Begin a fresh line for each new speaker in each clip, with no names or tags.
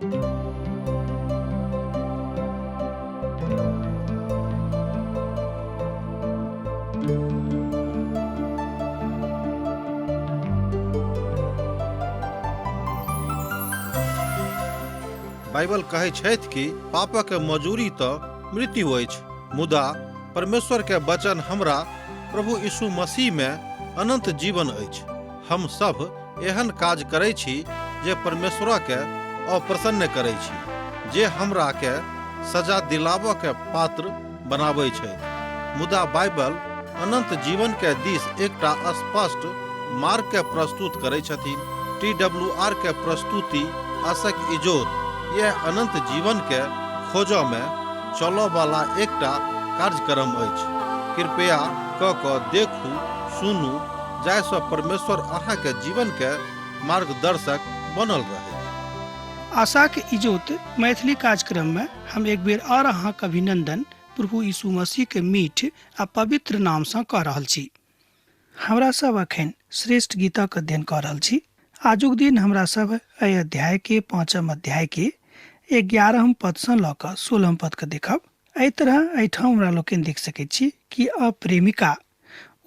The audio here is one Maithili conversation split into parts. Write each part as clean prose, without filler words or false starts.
बाइबल कहै छथि कि पापक मजूरी तऽ मृत्यु अछि, मुदा परमेश्वर के वचन हमरा प्रभु यीशु मसीह में अनंत जीवन अछि। हम सब एहन काज करै छी जे परमेश्वर के अप्रसन्न करै छी, जे हमरा के सजा दिलाबऽ के पात्र बनाबै छै। मुदा बाइबल अनंत जीवन के दिस एकटा स्पष्ट मार्ग के प्रस्तुत करै छथिन। TWR के प्रस्तुति आशक इजोत यह अनंत जीवन के खोजो में चलो वाला एकटा कार्यक्रम अछि। कृपया क देखू, सुनू, जाहिसँ परमेश्वर अहाँ के जीवन के मार्गदर्शक बनल रहे।
आशा के इजोत मैथिली कार्यक्रम में हम एक बेर और अहाँक अभिनंदन प्रभु यीशु मसीह के मीठ आ पवित्र नाम से कऽ रहल छी। हमरा सब अखन श्रेष्ठ गीतक अध्ययन कऽ रहल छी। आजुक दिन हमरा सब एहि अध्याय के 5म अध्याय के 11 पद से लऽ कऽ 16 पद के देखब। एहि तरह एहिठाम हमरा लोकनि देख सकैत छी कि प्रेमिका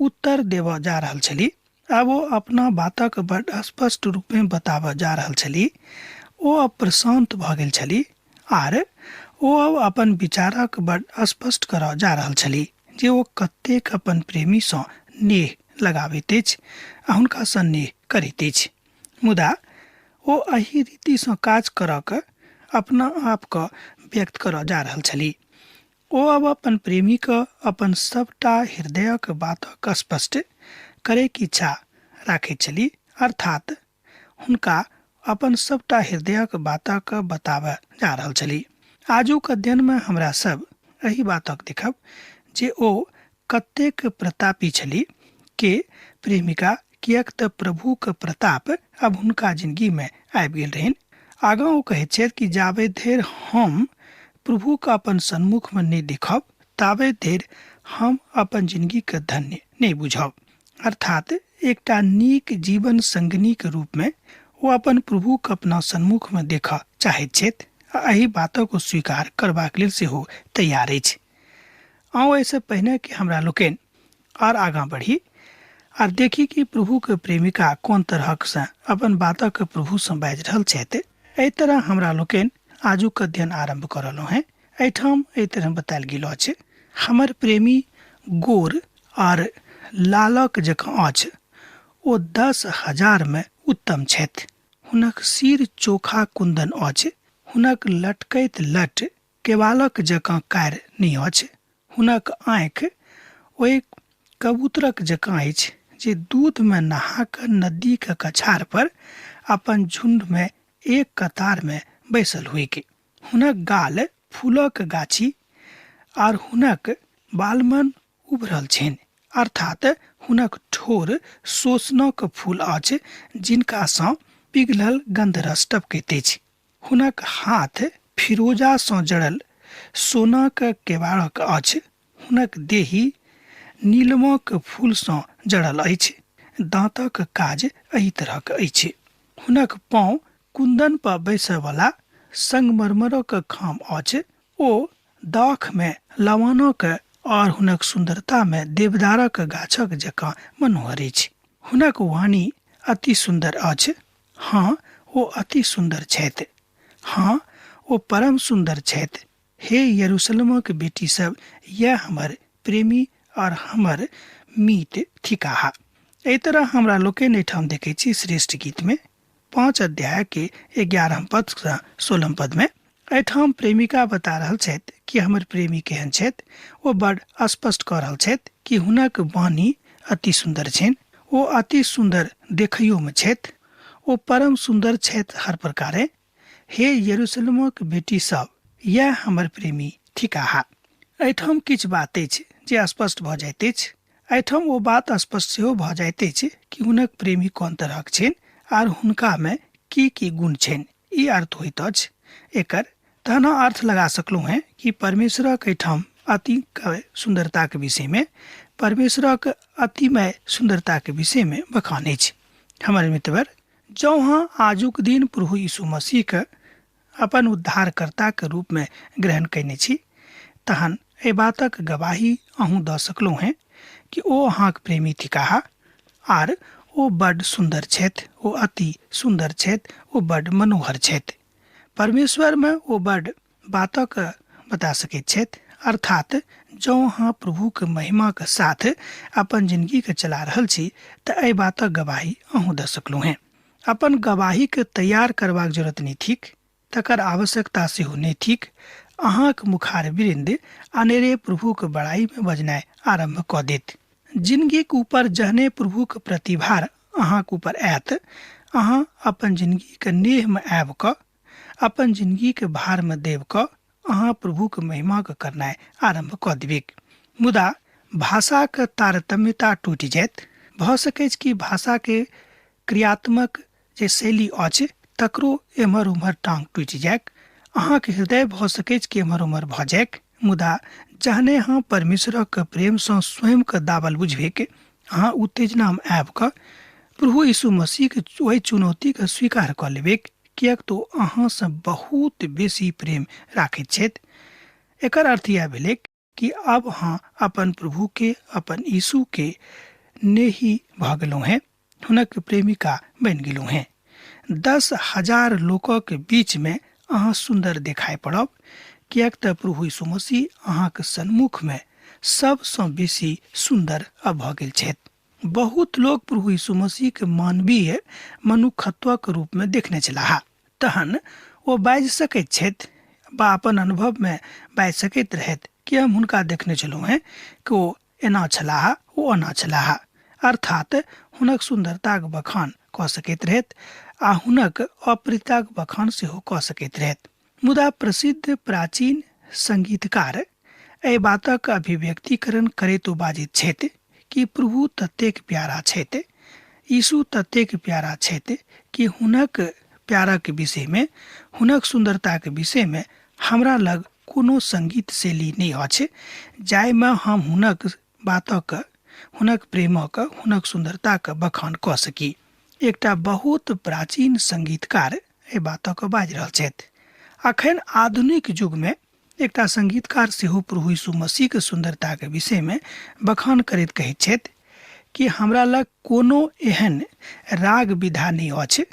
उत्तर देव जा रहल छली। अब वो अपना बातक बड़ स्पष्ट रूप में बताबऽ जा रहल छली। ओ अब प्रशांत भऽ गेल छली आर ओ अब अपन विचारक बड़ स्पष्ट करऽ जा रहल छली जे ओ कतेक अपन प्रेमी सँ नेह लगाबैत अछि आ हुनका सँ नेह करैत अछि। मुदा ओ एहि रीति सँ काज करऽ के अपना आप के व्यक्त करऽ जा रहल छली। ओ अब अपन प्रेमी के अपन सबटा हृदयक बातक स्पष्ट करे के इच्छा राखैत छली, अर्थात हुनका अपन सबटा हृदयक बातक बताबऽ जा रहल छली। आजुक अध्ययन में हमरा सब एहि बातक देखब जे ओ कतेक प्रतापी छली के प्रेमिका, किएक तऽ प्रभु के प्रताप अब हुनका जिंदगी में आबि गेल रहनि। आगा ओ कहैत छथि कि जाबे धरि हम प्रभु के अपन सन्मुख में नहीं देखब, ताबे धरि हम अपन जिंदगी के धन्य नहीं बुझब। अर्थात एकटा नीक जीवन संगनी के रूप में वो अपन प्रभु के अपना सन्मुख में देखा चाहैत छथि आ एहि बातक को स्वीकार करबाक लेल सेहो तैयार अछि। आओ ऐसे पहिने कि हमरा लोकनि और आगा बढ़ी और देखी कि प्रभु के प्रेमिका कोन तरहक से अपन बातक प्रभु से बाजि रहल छथि। एहि तरह हमरा लोकनि आजुक अध्ययन आरंभ करलहुँ हैं। एहिठाम एहि तरह बतायल गेल अछि, हमर प्रेमी गोर और लालक जकाँ अछि, ओ 10,000 में उत्तम छथि। हुनक सिर चोखा कुंदन अछि, हुनक लटकैत लट केवालक जकाँ कार नहि अछि। हुनक आँखि ओहि कबूतरक जकाँ अछि जे दूध में नहा कर नदी के कछार पर अपन झुंड में एक कतार में बैसल हुए के। हुनक गाल फूलक गाछी और हुनक बालमन उभरल छनि, अर्थात हुनक ठोर सोसनक फूल अछि जिनका सँ पिघलल गंधरस टपकैत अछि। हुनक हाथ फिरोजा सँ जड़ल सोनाक केवाड़क अछि। हुनक देही नीलमक फूल सँ जड़ल अछि। दाँतक काज एहि तरहक अछि। हुनक पाँव कुंदन पर बैसय वाला संगमरमरक खाम अछि। ओ दाख में लवानक और हुनक सुंदरता में देवदारक गाछक जकाँ मनोहर अछि। हुनक वाणी अति सुंदर अछि। हाँ, ओ अति सुंदर छथि। हाँ, ओ परम सुंदर छथि। हे यरूशलेमक बेटी सब, यह हमर प्रेमी और हमर मीत थिकाहा। एहि तरह हमरा लोकनि एहिठाम देखै छी श्रेष्ठ गीत में 5 अध्याय के 11 पद से 16 पद में एहिठाम प्रेमिका बता रहल छथि कि हमर प्रेमी केहन छथि। ओ बड़ स्पष्ट कऽ रहल छथि कि हुनक वाणी अति सुंदर छनि। ओ अति सुंदर देखैयो में छथि। ओ परम सुंदर छथि हर प्रकारे। हे यरूशलेमक बेटी सब, यह हमर प्रेमी थिकाहा। एहिठाम किछु बात अछि जे स्पष्ट भऽ जाइत अछि। एहिठाम ओ बात स्पष्ट सेहो भऽ जाइत अछि कि हुनक प्रेमी कोन तरहक छनि आर हुनका में की गुण छनि। ई अर्थ होइत अछि एकर। तहन अर्थ लगा सकलहुँ हैं कि परमेश्वरक एहिठाम अति सुंदरता के विषय में, परमेश्वरक अतिमय सुंदरता के विषय में बखान अछि। हमर मित्रवर, जँ अहाँ आजुक दिन प्रभु यीशु मसीह के अपन उद्धारकर्ता के रूप में ग्रहण कैने छी तहन ए बातक गवाही अहूँ दऽ सकलहुँ हैं कि ओ अहाँक प्रेमी थिकाह आर ओ बड्ड सुन्दर छथि, ओ अति सुन्दर छथि, ओ बड्ड मनोहर छथि। परमेश्वर में ओ बड्ड बातक बता सकैत छथि, अर्थात जँ अहाँ प्रभु के महिमा के साथ अपन जिंदगी के चला रहल छी तऽ एहि बातक गवाही अहूँ दऽ सकलहुँ हैं। अपन गवाही के तैयार करबाक जरूरत नहीं थिक, तकर आवश्यकता सेहो नहीं थिक। अहाँक मुखार वृंद अनेरे प्रभु के बड़ाई में बजनाय आरंभ कऽ देत। जिंदगी के ऊपर जहने प्रभु के प्रतिभार अहाँक ऊपर आयत, अहाँ अपन जिंदगी के नेह में आबि कऽ अपन जिंदगी के भार में देव कऽ अहाँ प्रभु के महिमा के करनाय आरंभ कऽ देबिक। मुदा भाषा के तारतम्यता टूटि जायत। भऽ सकै कि भाषा के क्रियात्मक जे शैली अछि तकरो एम्हर उम्हर टांग टूटि जायक। अहाँके हृदय भऽ सकै कि एम्हर उम्हर भऽ जायक। मुदा जहने अहाँ परमेश्वरक प्रेम सँ स्वयं के दाबल बुझबिक, अहाँ उत्तेजना में आबि कऽ प्रभु यीशु मसीह के ओहि चुनौती के स्वीकार कऽ लेबिक, किएक तो अहाँ से बहुत बेसी प्रेम राखैत छथि। एकर अर्थ यह भेलै कि अब अहाँ अपन प्रभु के, अपन यीशु के नेही भऽ गेलहुँ हैं, हुनक प्रेमिका बनि गेलहुँ हैं। 10,000 लोकक बीच में अहाँ सुंदर देखाई पड़ब, किएक तऽ प्रभु यीशु मसीह अहाँके सन्मुख में सबसँ बेसी सुंदर अब भऽ गेल छथि। बहुत लोग प्रभु यीशु मसीह के मानवीय मनुखत्व के रूप में देखने छलाह। तहन ओ बाजि सकैत छथि बा अपन अनुभव में बाजि सकैत रहथि कि हम हुनका देखने छलहुँ हैं कि ओ एना छलाह, ओ ओना छलाह। अर्थात हुनक सुंदरताक बखान कऽ सकैत रहथि आ हुनक अप्रियताक बखान सेहो कऽ सकैत रहथि। मुदा प्रसिद्ध प्राचीन संगीतकार एहि बातक अभिव्यक्तिकरण करैत बाजैत छथि कि प्रभु ततेक प्यारा छथि, यीशु ततेक प्यारा छथि कि हुनक प्यारक विषय में, हुनक सुंदरताक विषय में हमरा लग कोनो संगीत शैली नहीं अछि जाहिमे हम हुनक बातक, हुनक प्रेमक, हुनक सुंदरताक बखान कऽ सकी। एकटा बहुत प्राचीन संगीतकार एहि बातक बाजि रहल छथि। अखन आधुनिक युग में एकटा संगीतकार सेहो प्रभु यीशु मसीह के सुंदरता के विषय में बखान करैत कहैत छथि कि हमरा लग कोनो एहन राग विधा नहीं अछि,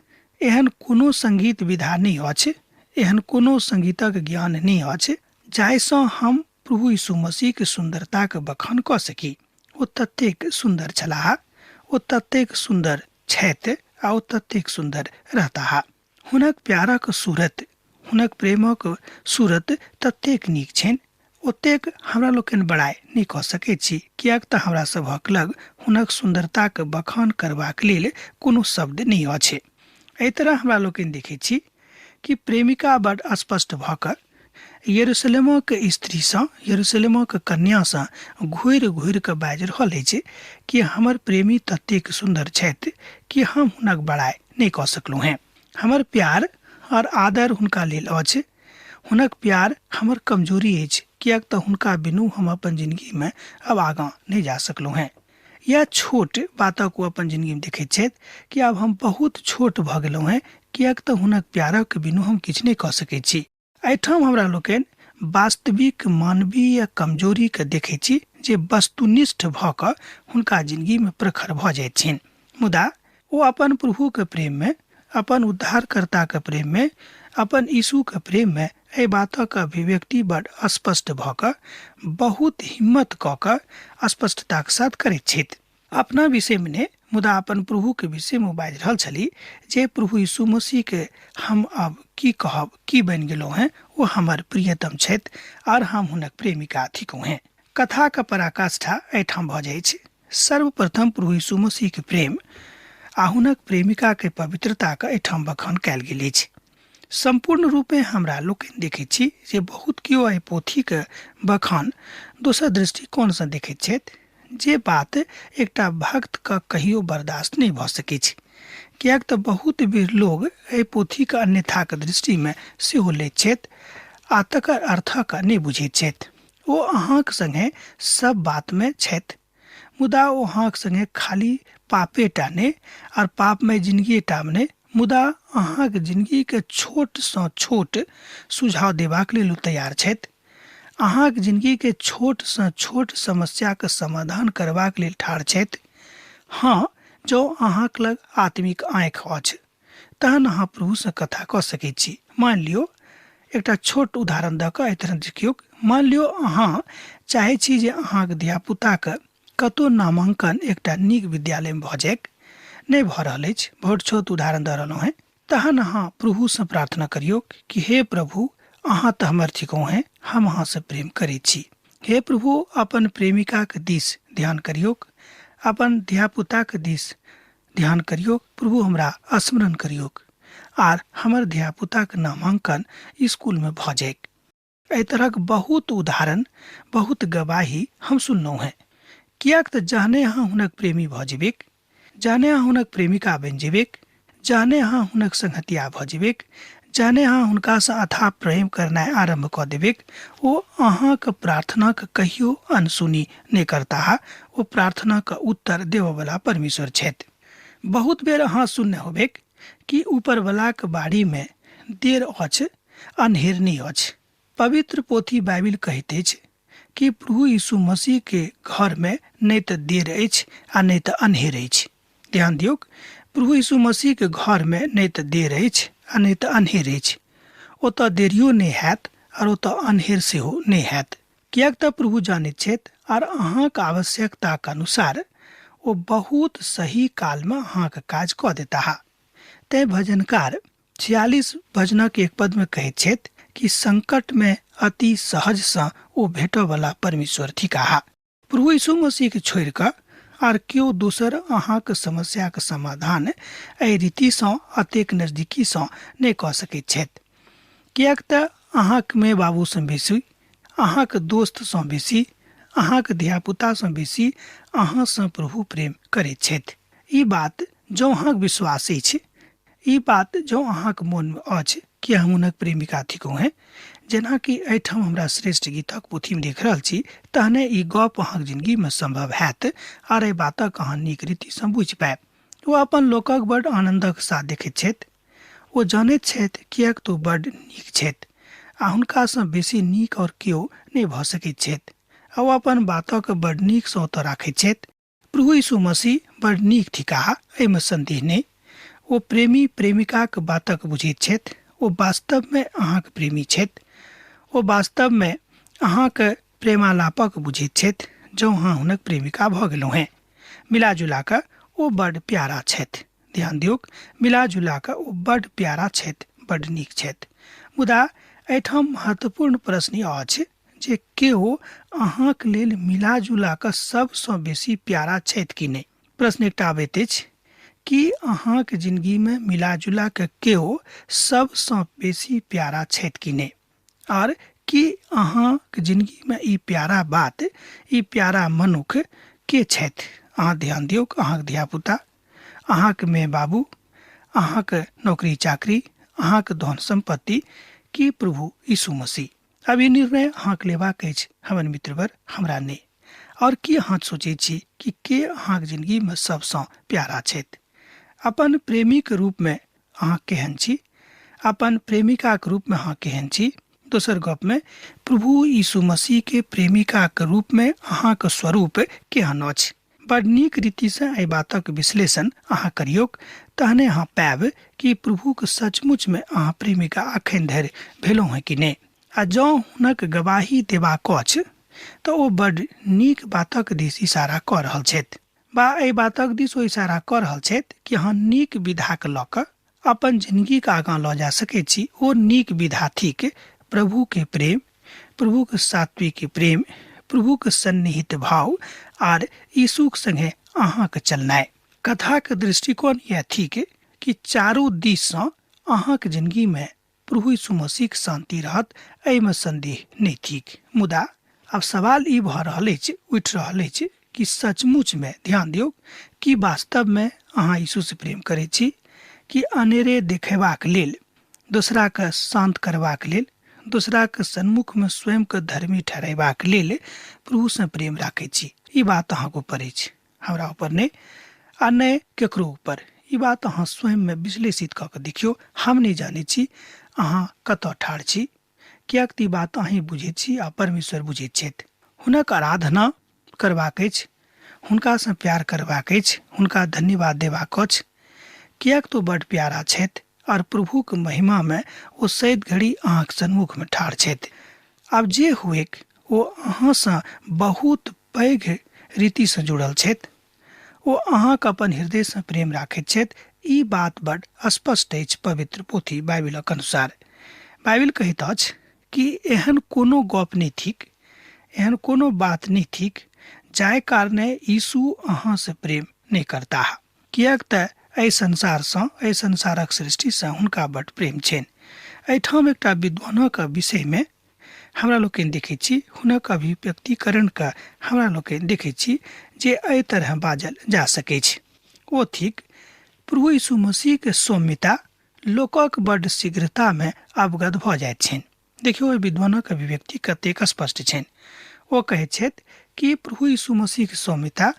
एहन कोनो संगीत विधा नहीं अछि, एहन कोनो संगीतक ज्ञान नहीं अछि जाहिसँ हम प्रभु यीशु मसीह के सुंदरता के बखान कऽ सकी। ओ ततेक सुंदर छलाह, ओ ततेक सुंदर छथि आ ओ ततेक सुंदर रहताह। हुनक प्यारक सूरत, हुनक प्रेमक सूरत ततेक नीक छनि, ओतेक हमरा लोकनि बड़ाई नहीं कऽ सकैत छी, किएक तऽ हमरा सभक लग हुनक सुंदरताक बखान करबाक लेल कोनो शब्द नहीं अछि। एहि तरह हमरा लोकनि देखैत छी कि प्रेमिका बड़ स्पष्ट भऽ कऽ यरूशलेमक स्त्रीसँ, यरूशलेमक कन्यासँ घूरि घूरि कऽ बाजि रहल अछि कि हमर प्रेमी ततेक सुंदर छथि कि हम हुनक बड़ाई नहीं कऽ सकलहुँ हैं। हमर प्यार और आदर हुनका लेल अछि। हुनक प्यार हमर कमजोरी अछि, किएक तऽ हुनका बिनु हम अपन जिंदगी में अब आगाँ नहीं जा सकलहुँ हैं। यह छोट बातक ओ अपन जिंदगी में देखैत छथि कि अब हम बहुत छोट भऽ गेलहुँ हैं, किएक तऽ हुनक प्यारक बिनु हम किछु नहीं कऽ सकैत छी। एहिठाम हमरा लोकनि वास्तविक मानवीय कमजोरी के देखैत छी जे वस्तुनिष्ठ भऽ कऽ हुनका जिंदगी में प्रखर भऽ जाइत छनि। मुदा ओ अपन प्रभु के प्रेम में, अपन उद्धारकर्ता के प्रेम में, अपन यीशु के प्रेम में एहि बातक अभिव्यक्ति बड़ स्पष्ट भऽ कऽ बहुत हिम्मत कऽ कऽ स्पष्टताक साथ करैत छथि। अपना विषय में ने, मुदा अपन प्रभु के विषय में बाजि रहल छली जे प्रभु यीशु मसीह के हम अब की कहब, की बनि गेलहुँ हैं, ओ हमर प्रियतम छथि और हम हुनक प्रेमिका थिकहुँ हैं। कथा के पराकाष्ठा एहिठाम भऽ जाइ छै। सर्वप्रथम प्रभु यीशु मसीह के प्रेम आ हुनक प्रेमिका के पवित्रता के एहिठाम बखान कयल गेल अछि। संपूर्ण रूपे हमरा लोकनि देखैत छी जे बहुत केओ एहि पोथी के बखान दोसर दृष्टिकोण से देखैत छथि, जे बात एकटा भक्त के कहियो बर्दाश्त नहीं भऽ सकैत छै, किएक तऽ बहुत बेर लोग एहि पोथी के अन्यथा के दृष्टि में सेहो लैत छथि आ तकर अर्थक नहीं बुझैत छथि। ओ अहाँक संगे सब बात में छथि, मुदा ओ अहाँक संगे खाली पापे टा ने और पाप में जिंदगी टा में, मुदा अहाँक जिंदगी के छोट सँ छोट सुझाव देबाक लेल ओ तैयार छथि। अहाँक जिंदगी के छोट सँ छोट समस्या के समाधान करबाक लेल ठाढ़ छथि। हाँ, जो अहाँक लग आत्मिक आँखि अछि तहन अहाँ प्रभु से कथा कऽ सकैत छी। मान लियो एकटा छोट उदाहरण दऽ कऽ एहि तरह देखियौ। मान लियो अहाँ चाहै छी जे अहाँक धियापुताके कतौ नामांकन एकटा नीक विद्यालय में भऽ जायक, नहि भऽ रहल अछि, बहुत छोट उदाहरण दऽ रहलहुँ हैं, तहन अहाँ प्रभु से प्रार्थना करियौ कि हे प्रभु, अहाँ तऽ हमर थिकौ हैं, हम अहाँ से प्रेम करैत छी। हे प्रभु, अपन प्रेमिका के दिस ध्यान करियौ, अपन धियापुता के दिस ध्यान करियौ। प्रभु हमरा स्मरण करियौ आर हमर धियापुता के नामांकन स्कूल में भऽ जायक। एहि तरहक बहुत उदाहरण, बहुत गवाही हम सुनलहुँ हैं। कियाक तऽ जहने अहाँ हुनक प्रेमी भऽ जेबेक, जहने अहाँ हुनक प्रेमिका बनि जेबेक, जहने अहाँ हुनक संगतिया भऽ जेबेक, जहने अहाँ हुनकासँ अथाह प्रेम करनाइ आरम्भ कऽ देबेक, ओ अहाँके प्रार्थनाके कहियो अनसुनी नहि करताह। ओ प्रार्थनाके उत्तर देबयवला परमेश्वर छथि। बहुत बेर अहाँ सुनने होबेक कि ऊपरवलाक बाड़ी में देर अछि, अन्हेर नहि अछि। पवित्र पोथी बाइबिल कहैत अछि कि प्रभु यीशु मसीह के घर में नहीं तो देर अछि आ नहीं तो अन्हेर अछि। ध्यान दियौ, प्रभु यीशु मसीह के घर में नहीं तो देर अछि आ नहीं तो अन्हेर अछि। ओतऽ देरियो नहीं हैत और ओतऽ अन्हेर सेहो नहीं हैत। कियाक तऽ प्रभु जानैत छथि और अहाँक आवश्यकताक अनुसार ओ बहुत सही काल में अहाँक काज कऽ देताह। तैं भजनकार 46 भजनक एक पद में कहैत छथि कि संकट में अति सहज सँ ओ भेटय वाला परमेश्वर थिकाह। प्रभु यीशु मसीह के छोड़ि कऽ आर केओ दोसर अहाँके समस्याके समाधान एहि रीति सँ अतेक नजदीकी सँ नहि कऽ सकैत छथि। कियाक तऽ अहाँक माय बाबू सँ बेसी, अहाँक दोस्त सँ बेसी, अहाँक धियापुता सँ बेसी अहाँ सँ प्रभु प्रेम करैत छथि। ई बात जँ अहाँक विश्वास अछि, ई बात जँ अहाँक मोन में अछि कि हम हुनक प्रेमिका थिकौ हैं, जेना कि एहिठाम हमरा श्रेष्ठ गीतक पोथी में देख रहल छी, तहने ई गप अहाँक जिंदगी में संभव हैत आर एहि बातक अहाँ नीक रीति सँ बुझि पायब। ओ अपन लोकक बड़ आनंदक साथ देखैत छथि। ओ जानैत छथि कियाक तो बड़ नीक छथि आ हुनका सँ बेसी नीक और केओ नहि भऽ सकैत छथि। आ ओ अपन बातक बड़ नीक सँ ओतऽ राखैत छथि। प्रभु यीशु मसीह बड़ नीक थिकाह, एहिमे संदेह नहि। ओ प्रेमी प्रेमिकाक बातक बुझैत छथि। ओ वास्तव में अहाँक प्रेमी छथि। ओ वास्तव में अहाँके प्रेमालापक बुझैत छथि। जँ अहाँ हुनक प्रेमिका भऽ गेलहुँ हैं, मिलाजुला कऽ ओ बड़ प्यारा छथि। ध्यान दियौ, मिलाजुला कऽ ओ बड़ प्यारा छथि, बड़ नीक छथि। मुदा एहिठाम महत्वपूर्ण प्रश्न अछि जे केओ अहाँक लेल मिलाजुला कऽ सबसँ बेसी प्यारा छथि कि नहि। प्रश्न एकटा आबैत अछि कि अहाँक जिंदगी में मिलाजुला कऽ केओ सबसँ बेसी प्यारा छथि कि नहि, और कि अहाँक जिंदगी में ई प्यारा बात, ई प्यारा मनुख के छथि। अहाँ ध्यान दियौ, अहाँक धियापुता, अहाँक माय बाबू, अहाँक नौकरी चाकरी, अहाँक धन संपत्ति, कि प्रभु यीशु मसीह। अब ई निर्णय अहाँके लेबाक अछि हमर मित्रवर, हमरा नहि। और की अहाँ सोचैत छी कि के अहाँक जिंदगी में सबसँ प्यारा छथि। अपन प्रेमीक रूप में अहाँ केहन छी, अपन प्रेमिकाक रूप में अहाँ केहन छी। दोसर गप में प्रभु यीशु मसीह के प्रेमिकाक रूप में अहाँक स्वरूप केहन अछि। बड़ नीक रीति से एहि बातक विश्लेषण अहाँ करियौ, तहने अहाँ पायब कि प्रभुक सचमुच में अहाँ प्रेमिका अखन धरि भेलहुँ हैं कि नहि। आ जँ हुनक गवाही देबाक अछि तऽ ओ बड़ नीक बातक दिस इशारा कऽ रहल छथि, बा एहि बातक दिस ओ इशारा कऽ रहल छथि कि अहाँ नीक विधाके लऽ कऽ अपन जिंदगीके आगाँ लऽ जा सकैत छी। ओ नीक विधा थिक प्रभु के प्रेम, प्रभु के सात्विक प्रेम, प्रभु के सन्निहित भाव आर यीशुक संगे अहाँके चलनाइ। कथाक दृष्टिकोण यह थिक कि चारू दिस सँ अहाँक जिंदगी में प्रभु यीशु मसीहक शांति रहत, एहिमे संदेह नहि थिक। मुदा अब सवाल ई भऽ रहल अछि, उठि रहल अछि कि सचमुच में, ध्यान दियौ, कि वास्तव में अहाँ यीशु से प्रेम करैत छी, कि अनेरे देखेबाक लेल, दोसरा के शांत करबाक लेल, दोसरा के सन्मुख में स्वयं के धर्मी ठहरेबाक लेल प्रभु से प्रेम राखैत छी। ई बात अहाँके ऊपर अछि, हमरा ऊपर नहि, आ नहि केकरो ऊपर। ई बात अहाँ स्वयं में विश्लेषित कऽ के देखियौ। हम नहीं जाने छी अहाँ कतऽ ठाढ़ छी, कियाक तऽ ई बात अहीं बुझैत छी आ परमेश्वर बुझैत छथि। हुनक आराधना करबाक अछि, हुनकासँ प्यार करबाक अछि, हुनका धन्यवाद देबाक अछि, कियाक तो बड़ प्यारा छथि और प्रभुक महिमा में ओ सैद घड़ी अहाँक सन्मुख में ठाढ़ छथि। आब जे हुएक ओ अहाँसँ बहुत पैघ रीतिसँ जुड़ल छथि, ओ अहाँक अपन हृदयसँ प्रेम राखैत छथि। ई बात बड़ स्पष्ट अछि पवित्र पोथी बाइबिलक अनुसार। बाइबिल कहैत अछि कि एहन कोनो गप नहीं थिक, एहन कोनो बात नहीं थिक जाय कारणे यीशु अहाँसँ प्रेम नहीं करता, कियाक तऽ एहि संसारसँ, एहि संसारक सृष्टिसँ हुनका बड़ प्रेम छनि। एहिठाम एकटा विद्वानक विषयमे हमरा लोकनि देखैत छी, हुनक अभिव्यक्तिकरणके हमरा लोकनि देखैत छी जे एहि तरह बाजल जा सकैत छै। ओ थिक प्रभु यीशु मसीहके सौम्यता लोकक बड़ शीघ्रतामे अवगत भऽ जाइत छनि। देखियौ एहि विद्वानक अभिव्यक्ति कतेक स्पष्ट छनि। ओ कहैत छथि कि प्रभु यीशु मसीहके सौम्यता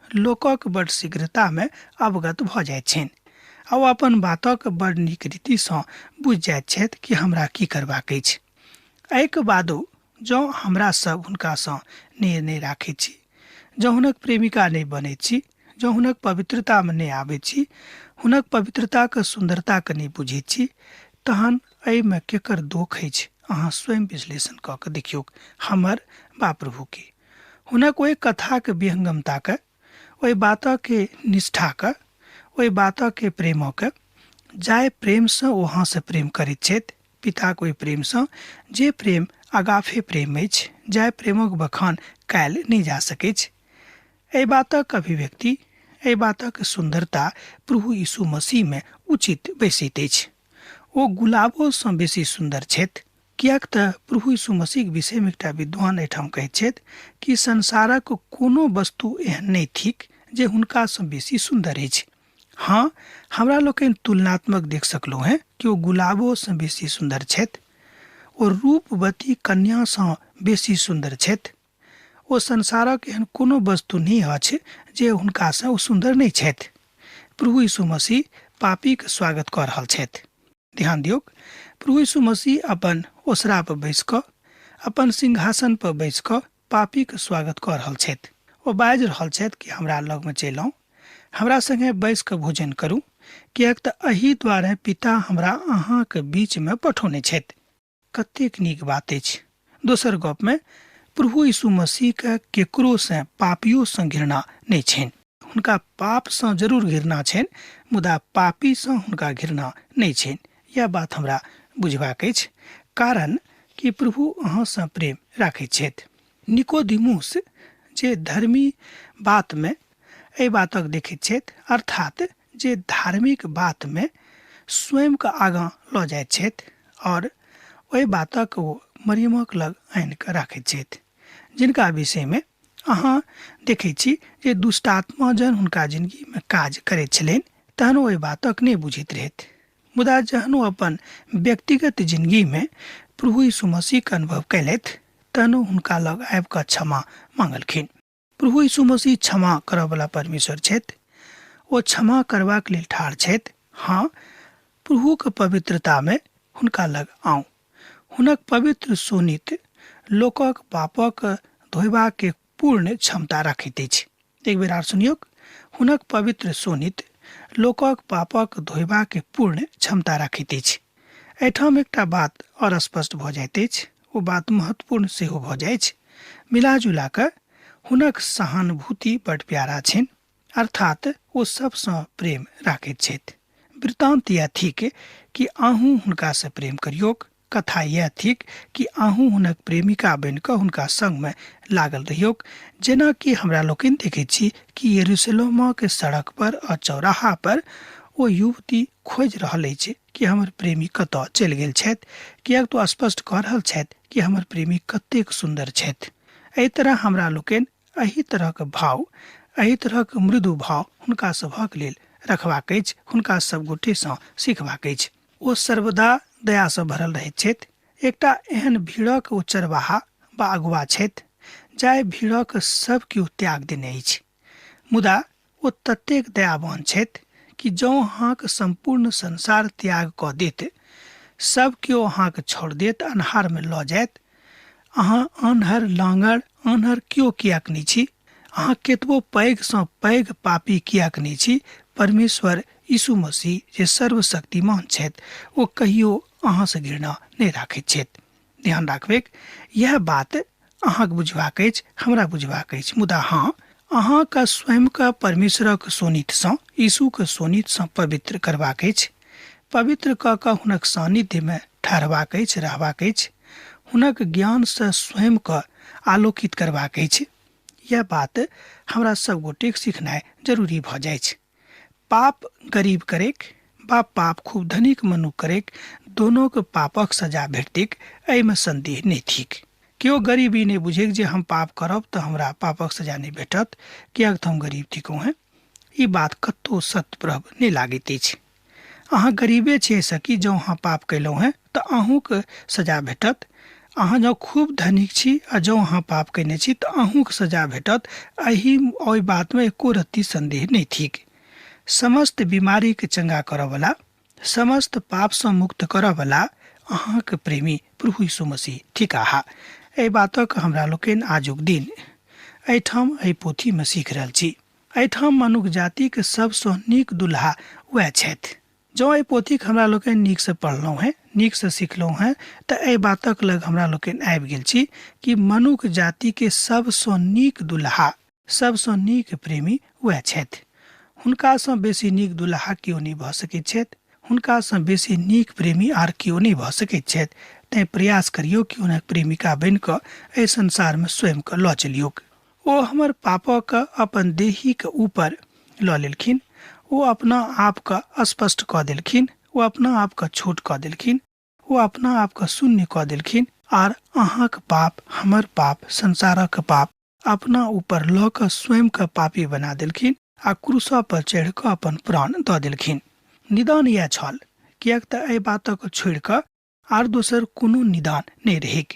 लोकक बड़ शीघ्रतामे अवगत भऽ जाइत छनि आ ओ अपन बातक बड़ नीक रीतिसँ बुझि जाइत छथि कि हमरा की करबाक अछि। एहिके बादो जँ हमरा सब हुनकासँ नेह नहि राखैत छी, जँ हुनक प्रेमिका नहि बनैत छी, जँ हुनक पवित्रतामे नहि आबैत छी, हुनक पवित्रताके सुन्दरताके नहि बुझैत छी, तहन एहिमे केकर दोष अछि अहाँ स्वयं विश्लेषण कऽ के देखियौ। हमर बा प्रभुके हुनक ओहि कथाके विहंगमताके, ओहि बातके निष्ठाके, ओहि बातके प्रेमके, जाहि प्रेमसँ ओ अहाँसँ प्रेम करैत छथि, पिताके ओहि प्रेमसँ, जे प्रेम अगाफे प्रेम अछि, जाहि प्रेमक बखान कयल नहि जा सकैत छै। एहि बातक अभिव्यक्ति, एहि बातक सुन्दरता प्रभु यीशु मसीहमे उचित बैसैत अछि। ओ गुलाबोसँ बेसी सुन्दर छथि, कियाक तऽ प्रभु यीशु मसीहके विषयमे एकटा विद्वान एहिठाम कहैत छथि कि संसारक कोनो वस्तु एहन नहीं थिक जे हुनकासँ बेसी सुन्दर अछि। हाँ, हमरा लोकनि तुलनात्मक देख सकलहुँ हैं कि ओ गुलाबोसँ बेसी सुन्दर छथि, ओ रूपवती कन्यासँ बेसी सुन्दर छथि। ओ संसारक एहन कोनो वस्तु नहीं अछि जे हुनकासँ ओ सुन्दर नहीं छथि। प्रभु यीशु मसीह पापीके स्वागत कऽ रहल छथि। ध्यान दियौ, प्रभु यीशु मसीह अपन ओसरा पर बैस कऽ, अपन सिंहासन पर बैस कऽ पापीके स्वागत कऽ रहल छथि। ओ बाजि रहल छथि कि हमरा लगमे चलि आउ, हमरा संगे बैस कऽ भोजन करू, कियाक तऽ एहि दुआरे पिता हमरा अहाँके बीचमे पठौने छथि। कतेक नीक बात अछि। दोसर गपमे प्रभु यीशु मसीहके केकरोसँ, पापियोसँ घृणा नहीं छनि। हुनका पापसँ जरूर घृणा छनि, मुदा पापीसँ हुनका घृणा नहीं छनि। यह बात हमरा बुझबाक अछि, कारण कि प्रभु अहाँसँ प्रेम राखैत छथि। निकोदिमुस जे धर्मी बातमे एहि बातक देखैत छथि, अर्थात जे धार्मिक बातमे स्वयंके आगाँ लऽ जाइत छथि और ओहि बातक ओ मरियमक लग आनि कऽ राखैत छथि, जिनका विषयमे अहाँ देखैत छी जे दुष्टात्मा जहन हुनका जिन्दगीमे काज करैत छलनि तहन ओ एहि बातक नहि बुझैत रहथि, मुदा जहन ओ अपन व्यक्तिगत जिन्दगीमे प्रभु यीशु मसीहके अनुभव कयलथि तहन ओ हुनका लग आबि कऽ क्षमा मांगलखिन। प्रभु यीशु मसीह क्षमा करयवला परमेश्वर छथि। ओ क्षमा करबाक लेल ठाढ़ छथि। हाँ, प्रभुके पवित्रतामे हुनका लग आउ। हुनक पवित्र सोनित लोकक पापक धोयबाके पूर्ण क्षमता रखैत अछि। एक बेर आर सुनियौ, हुनक पवित्र सोनित लोकक पापक धोयबाके पूर्ण क्षमता रखैत अछि। एहिठाम एकटा बात और स्पष्ट भऽ जाइत अछि, ओ बात महत्वपूर्ण सेहो भऽ जाइ छै। मिलाजुला कऽ हुनक सहानुभूति बड़ प्यारा छनि, अर्थात ओ सबसँ प्रेम राखैत छथि। वृत्तांत यह थिक कि अहूँ हुनकासँ प्रेम करियौक। कथा यह थिक कि अहूँ हुनक प्रेमिका बनि कऽ हुनका संगमे लागल रहियौक। जेना कि हमरा लोकनि देखैत छी कि यरूशलेमक सड़क पर आ चौराहा पर ओ युवती खोजि रहल अछि कि हमर प्रेमी कतऽ चलि गेल छथि, कियाक तो स्पष्ट कऽ रहल छथि कि हमर प्रेमी कतेक सुन्दर छथि। एहि तरह हमरा लोकनि एहि तरहक भाव, एहि तरहक मृदु भाव हुनका सभक लेल रखबाक अछि, हुनका सब गोटेसँ सीखबाक अछि। ओ सर्वदा दयासँ भरल रहैत छथि। एकटा एहन भीड़क ओ चरवाहा वा अगुआ छथि जाहि भीड़क सब केओ त्याग देने अछि, मुदा ओ ततेक दयावान छथि कि जँ अहाँक संपूर्ण संसार त्याग कऽ देत, सब केओ अहाँके छोड़ देत, अन्हार में लऽ जायत, अहाँ अन्हर लांगड़ अन्हर केओ कियाक नहि छी? अहाँ केतबो पैघसँ पैघ पापी कियाक नहि छी? परमेश्वर यीशु मसीह जे सर्वशक्तिमान छथि, ओ कहियो अहाँसँ घृणा नहि राखैत छथि। ध्यान राखबेक, यह बात अहाँके बुझबाक अछि, हमरा बुझबाक अछि। मुदा हाँ, अहाँके स्वयंके परमेश्वरक सोनितसँ, यीशुके सोनितसँ पवित्र करबाक अछि, पवित्र कऽ कऽ हुनक सानिध्यमे ठहरबाक अछि, रहबाक अछि, हुनक ज्ञानसँ स्वयंके आलोकित करबाक अछि। यह बात हमरा सब गोटेक सिखनाइ जरूरी भऽ जाइ छै। पाप गरीब करेक बा पाप खूब धनिक मनुख करेक, दोनों के पापक सजा भेटतिक, एहिमे संदेह नहि थिक। केओ गरीब ई नहि बुझेक जे हम पाप करब तऽ हमरा पापक सजा नहि भेटत, कियाक तऽ हम गरीब थिकौ हैं। ई बात कतौ सत्यप्रभ नहि लागैत अछि। अहाँ गरीबे छियै सकी, जँ अहाँ पाप कयलहुँ हैं तऽ अहूँके सजा भेटत। अहाँ जँ खूब धनिक छी आ जँ अहाँ पाप कयने छी तऽ अहूँके सजा भेटत। एही ओहि बातमे एको रत्ती संदेह नहि थिक। समस्त बीमारीके चंगा करऽवला, समस्त पापसँ मुक्त करऽवला अहाँके प्रेमी प्रभु यीशु मसीह थिकाहा। एहि बातक हमरा लोकनि आजुक दिन एहिठाम एहि पोथीमे सीख रहल छी। एहिठाम मनुख जातिके सबसँ नीक दुल्हा वएह छथि। जँ एहि पोथीके हमरा लोकनि नीकसँ पढ़लहुँ हैं, नीकसँ सिखलहुँ हैं, तऽ एहि बातक लग हमरा लोकनि आबि गेल छी कि मनुख जातिके सबसँ नीक दुल्हा, सबसँ नीक प्रेमी वएह छथि। हुनकासँ बेसी नीक दुल्हा केओ नहि भऽ सकैत छथि, हुनकासँ बेसी नीक प्रेमी आर केओ नहि भऽ सकैत छथि। तैँ प्रयास करियौ कि हुनक प्रेमिका बनि कऽ एहि संसारमे स्वयंके लऽ चलियौ। ओ हमर पापके अपन देहीके ऊपर लऽ लेलखिन, ओ अपना आपके स्पष्ट कऽ देलखिन, ओ अपना आपके छोट कऽ देलखिन, ओ अपना आपके शून्य कऽ देलखिन, आर अहाँके पाप, हमर पाप, संसारक पाप अपना ऊपर लऽ कऽ स्वयंके पापी बना देलखिन आ क्रूसा पर चढ़ि कऽ अपन प्राण दऽ देलखिन। निदान इएह छल, किएक तऽ एहि बातक छोड़ि कऽ आर दोसर कोनो निदान नहि रहैक।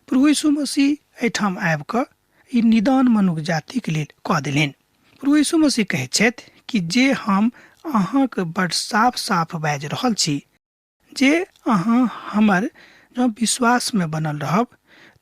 प्रभु यीशु मसीह एहिठाम आबि कऽ ई निदान मनुख जातिके लेल कऽ देलनि। प्रभु यीशु मसीह कहैत छथि कि जे हम अहाँके बड्ड साफ साफ बाजि रहल छी, जे अहाँ हमर जँ विश्वासमे बनल रहब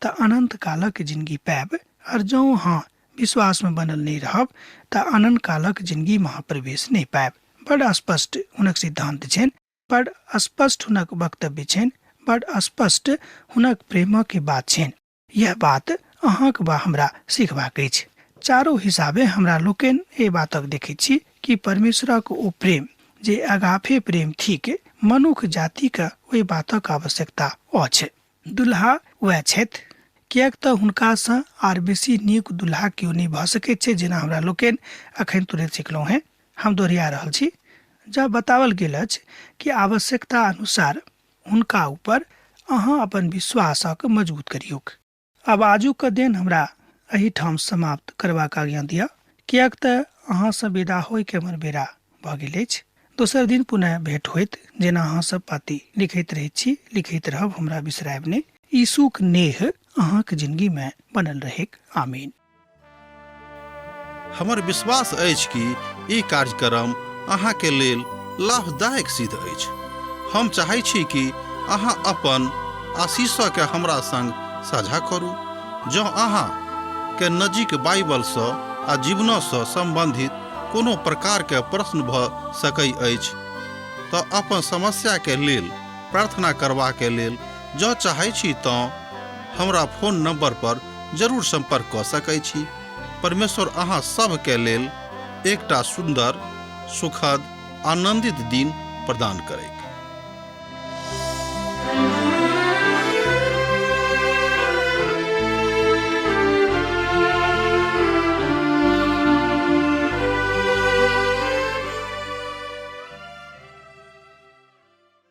तऽ अनंत कालक जिंदगी पायब, और जँ अहाँ विश्वासमे बनल नहि रहब तऽ अनंत कालक जिंदगीमे अहाँ प्रवेश नहि पायब। बड्ड स्पष्ट हुनक सिद्धांत छनि, बड्ड स्पष्ट हुनक वक्तव्य छनि, बड्ड स्पष्ट हुनक प्रेमके बात छनि। यह बात अहाँके बा हमरा सिखबाक अछि। चारो हिसाबे हमरा लोकनि एहि बातक देखैत छी कि परमेश्वरक ओ प्रेम जे अगाफे प्रेम थिक, मनुख जातिके ओहि बातक आवश्यकता अछि। दुल्हा वएह छथि, किएक तऽ हुनकासँ आर बेसी नीक दुल्हा केओ नहि भऽ सकैत छै। जेना हमरा लोकनि अखन तुरंत सिखलहुँ हैं, हम दोहरा रहल छी। जब बतावल गेल अछि कि आवश्यकता अनुसार हुनका ऊपर अहाँ अपन विश्वासक मजबूत करियौक। अब आजुक दिन हमरा एहिठाम समाप्त करबाक आज्ञा दिअ, किएक तऽ अहाँसँ विदा होइके हमर बेरा भऽ गेल अछि। दोसर दिन पुनः भेंट होइत। जेना अहाँ सब पाती लिखैत रहैत छी, लिखैत रहब, हमरा बिसरायब नहि। यीशुक नेह अहाँके जिंदगीमे बनल रहेक। आमीन।
हमर विश्वास अछि कि ई कार्यक्रम अहाँके लेल लाभदायक सिद्ध अछि। हम चाहै छी कि अहाँ अपन आशीषके हमरा संग साझा करू। जँ अहाँके नजीक बाइबलसँ आ जीवनसँ सम्बन्धित कोनो प्रकारके प्रश्न भऽ सकैत अछि तऽ अपन समस्याके लेल प्रार्थना करबाके लेल जँ चाहै छी तऽ हमरा फोन नंबर पर जरूर संपर्क कऽ सकैत छी। परमेश्वर अहाँ सबके लेल एकटा सुन्दर, सुखद, आनंदित दिन प्रदान करैक।